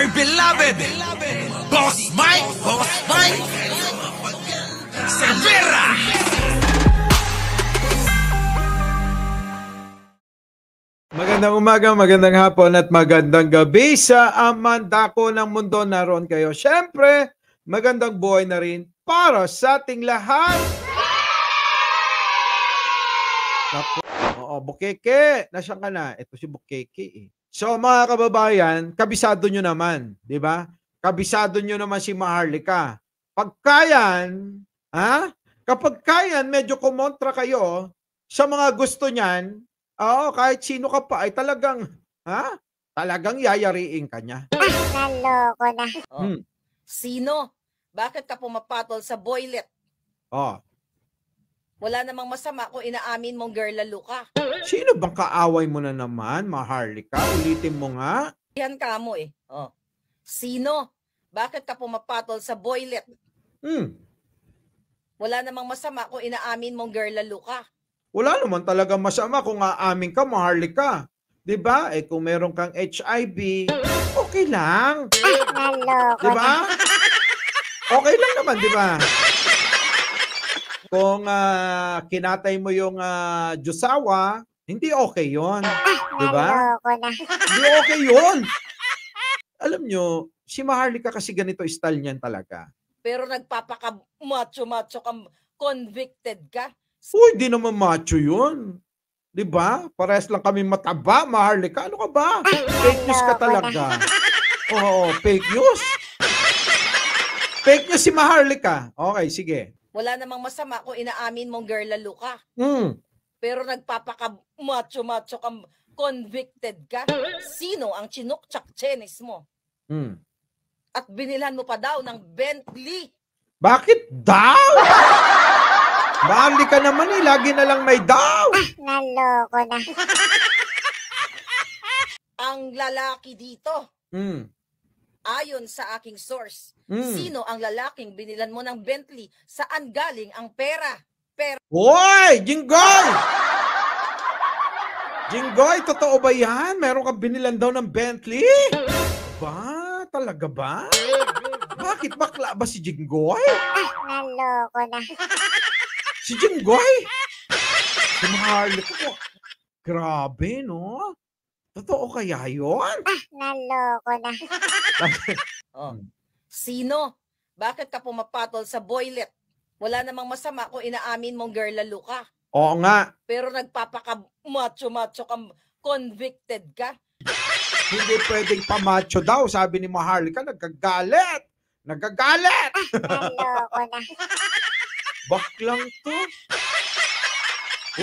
my beloved Boss Mike Cervera. Magandang umaga, magandang hapon at magandang gabi sa amandako ng mundo. Naroon kayo. Siyempre, magandang buhay na rin para sa ating lahat. Oo, Bukeke. Nasaan ka na? Ito si Bukeke eh. So mga kababayan, kabisado nyo naman, di ba? Kabisado nyo naman si Maharlika. Pagkayan, kapag kayan medyo kumontra kayo sa mga gusto niyan, kahit sino ka pa ay talagang, talagang yayariin ka niya. Naloko na. Sino? Bakit ka pumapatol sa boylet? Wala namang masama kung inaamin mong girl lalo ka. Sino bang kaaway mo na naman, Maharlika? Ulitin mo nga. Yan ka mo eh. Sino? Bakit ka pumapatol sa boylet? Wala namang masama kung inaamin mong girl lalo ka. Wala naman talaga masama kung aamin ka, Maharlika. Diba? Eh kung meron kang HIV, okay lang. Naloko Diba? Okay lang naman, diba? Kung kinatay mo yung jusawa, hindi okay yon, diba? Naloko na. Hindi okay yon. Alam nyo, si Maharlika kasi ganito style niyan talaga. Pero nagpapaka-macho-macho kang convicted ka. Uy, di naman macho yun. Diba? Parehas lang kami mataba, Maharlika. Ano ka ba? Fake news ka talaga. Oo, fake news. Fake news si Maharlika. Okay, sige. Wala namang masama kung inaamin mong girl lalo ka. Pero nagpapaka-macho-macho kang convicted ka. Sino ang chinuk-chak-chenis mo? At binilhan mo pa daw ng Bentley. Bakit daw? Maharlika naman eh. Lagi na lang may daw. Naloko na. Ang lalaki dito, ayon sa aking source, sino ang lalaking binilan mo ng Bentley? Saan galing ang pera? Hoy! Jinggoy! Jinggoy, totoo ba yan? Meron ka binilan daw ng Bentley? Ba? Talaga ba? Bakit? Bakla ba si Jinggoy? Naloko na. Si Jinggoy? Si Maharlika ko. Grabe, no? Totoo kaya yun? Naloko na. Sino? Bakit ka pumapatol sa boylet? Wala namang masama kung inaamin mong girl lalo ka. Oo nga. Pero nagpapaka-macho-macho kang convicted ka. Hindi pwedeng pamacho daw, sabi ni Maharlika. Nagkagalit. Nagkagalit. Naloko na. Baklang to.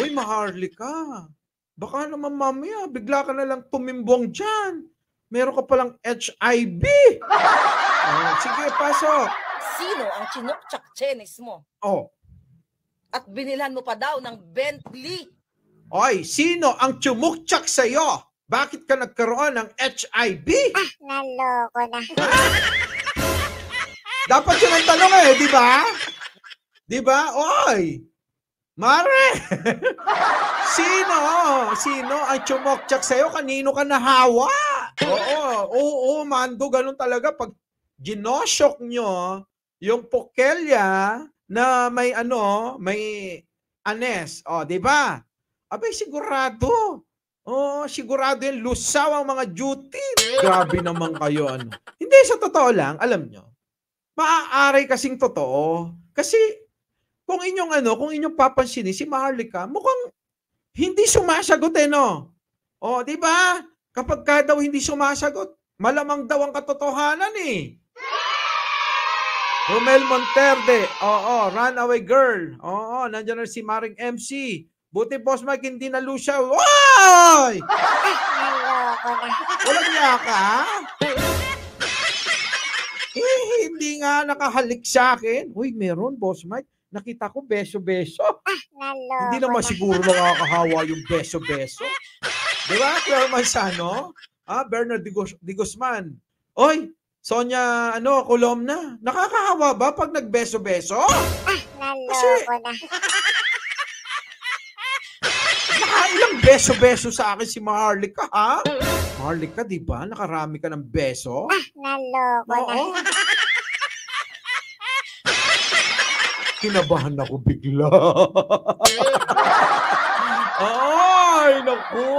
Uy, Maharlika. Baka naman mamaya, bigla ka na lang tumimbong dyan. Meron ka palang HIV. Sige, pasok. Sino ang chinuk-chak-chenis mo? At binilhan mo pa daw ng Bentley. Oy, sino ang tsumukchak sa'yo? Bakit ka nagkaroon ng HIV? Naloko na. Dapat yun ang tanong eh, di ba? Di ba? Oy! Mare! Sino ang tsumukchak sa'yo? Kanino ka nahawa? Oo, Mando, ganun talaga. Pag ginoshock nyo yung pokelya na may anes. Di ba? Abay, sigurado. Sigurado yung lusaw ang mga duty. Grabe naman kayo. Hindi, sa totoo lang, alam nyo, maaaray kasing totoo. Kasi, kung inyong papansinin, si Maharlika, mukhang hindi sumasagot no? Di ba? Kapag ka daw hindi sumasagot, malamang daw ang katotohanan eh. Romel Monterde, Runaway Girl. Nandiyan na si Maring MC. Buti Boss Mike hindi nalusaw. Oy! Walang niya ka? Hindi nga nakahalik sa akin. Uy, meron Boss Mike. Nakita ko beso-beso. Hindi naman siguro nakakahawa yung beso-beso. Di ba? Claire Manzano? Bernard Di Guzman. Oy, Sonia, Colomna. Nakakahawa ba pag nagbeso-beso? Kasi, nakailang beso-beso sa akin si Maharlika, ha? Harley ka, di ba? Nakarami ka ng beso. Naloko na. Oo. Kinabahan ako bigla. Ay, naku.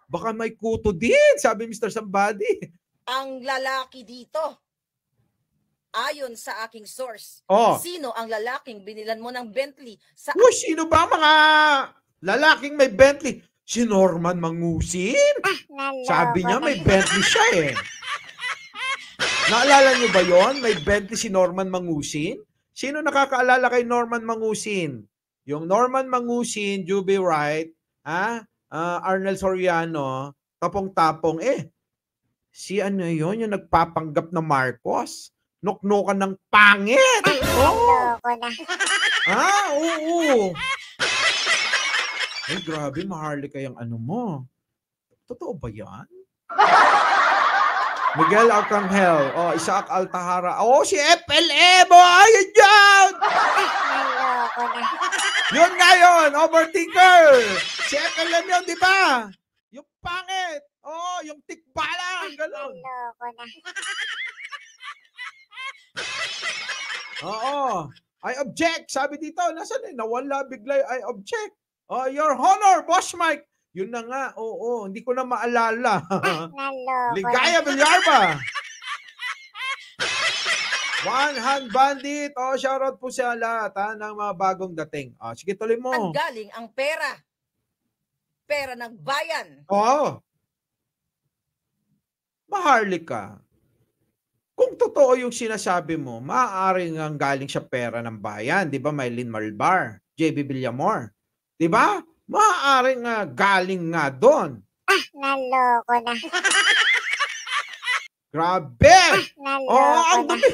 Baka may kuto din, sabi Mr. Somebody. Ang lalaki dito, ayon sa aking source, Oh. sino ang lalaking binilan mo ng Bentley sa Uy, sino ba mga lalaking may Bentley? Si Norman Mangusin? Naloko Sabi niya na. may Bentley siya eh. Naalala niyo ba yon? May Bentley si Norman Mangusin? Sino nakakaalala kay Norman Mangusin? Yung Norman Mangusin, Juby Wright, Arnel Soriano, tapong-tapong si ano yon, yung nagpapanggap na Marcos? Nuknukan ng pangit! Oh! Naloko na. Oo. Ay, grabe, maharli kayang ano mo. Totoo ba yan? Miguel Arcangel, Isaac Altahara, si FLM, ayun yan! Naloko na. Yun nga yun, overthinker! Si FLM yun, di ba? Yung pangit, yung tikbalang, gano'n. Naloko na. Oo. I object, sabi dito, nasan nawala bigla, I object. Your Honor, Boss Mike. Yun na nga, hindi ko na maalala. Naloko Ligaya Villarba. One Hand Bandit. Shoutout po sa lahat ng mga bagong dating. Sige, tuloy mo. ang galing ang pera? Pera ng bayan. Maharlika. Kung totoo yung sinasabi mo, maaaring ang galing sa pera ng bayan. Di ba, Mylene Malbar, JB Villamor. Di ba? Maaaring galing nga doon. Naloko na. Grabe! Naloko Ang na. dumi.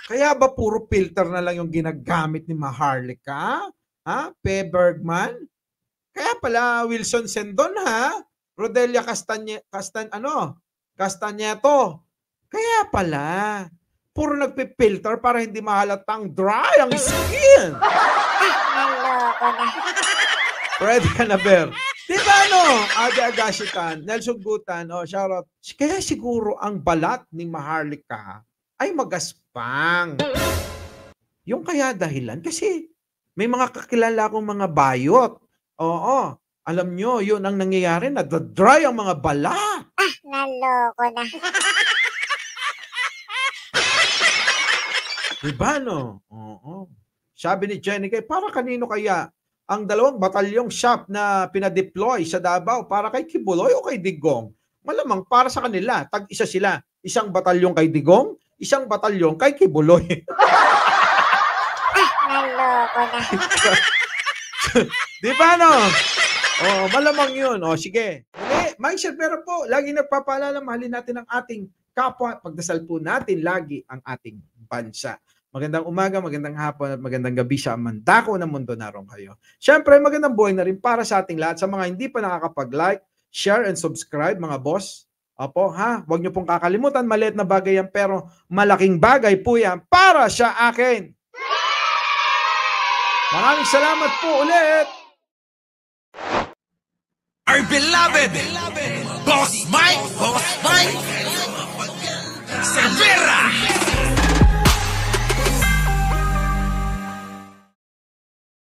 Kaya ba puro filter na lang yung ginagamit ni Maharlika? Pe Bergman? Kaya pala Wilson Sendon, Rodelia Castañeto. Kaya pala puro nagpipilter para hindi mahalatang dry ang skin. Naloko na. Fred Canaber. Di ba Ade Agashitan, Nelson Gutan, shoutout. Kaya siguro ang balat ni Maharlika ay magaspang. Yung kaya dahilan, kasi may mga kakilala akong mga bayot. Alam nyo, yun ang nangyayari, nadadry ang mga balat. Naloko na. Diba, Sabi ni Jenny, para kanino kaya ang 2 batalyong shop na pinadeploy sa Davao, para kay Kibuloy o kay Digong? Malamang para sa kanila, tag-isa sila. 1 batalyong kay Digong, 1 batalyong kay Kibuloy. Naloko na. Diba, malamang yun. Sige. Mindset, pero po, lagi nagpapaalala, mahalin natin ang ating kapwa. Pagdasal po natin lagi ang ating bansa. Magandang umaga, magandang hapon, at magandang gabi sa mandako ng mundo naroon kayo. Siyempre, magandang buhay na rin para sa ating lahat. Sa mga hindi pa nakakapag-like, share, and subscribe, mga boss. Huwag niyo pong kakalimutan, maliit na bagay yan, pero malaking bagay po yan para sa akin. Maraming salamat po ulit. Our beloved Boss Mike Cervera.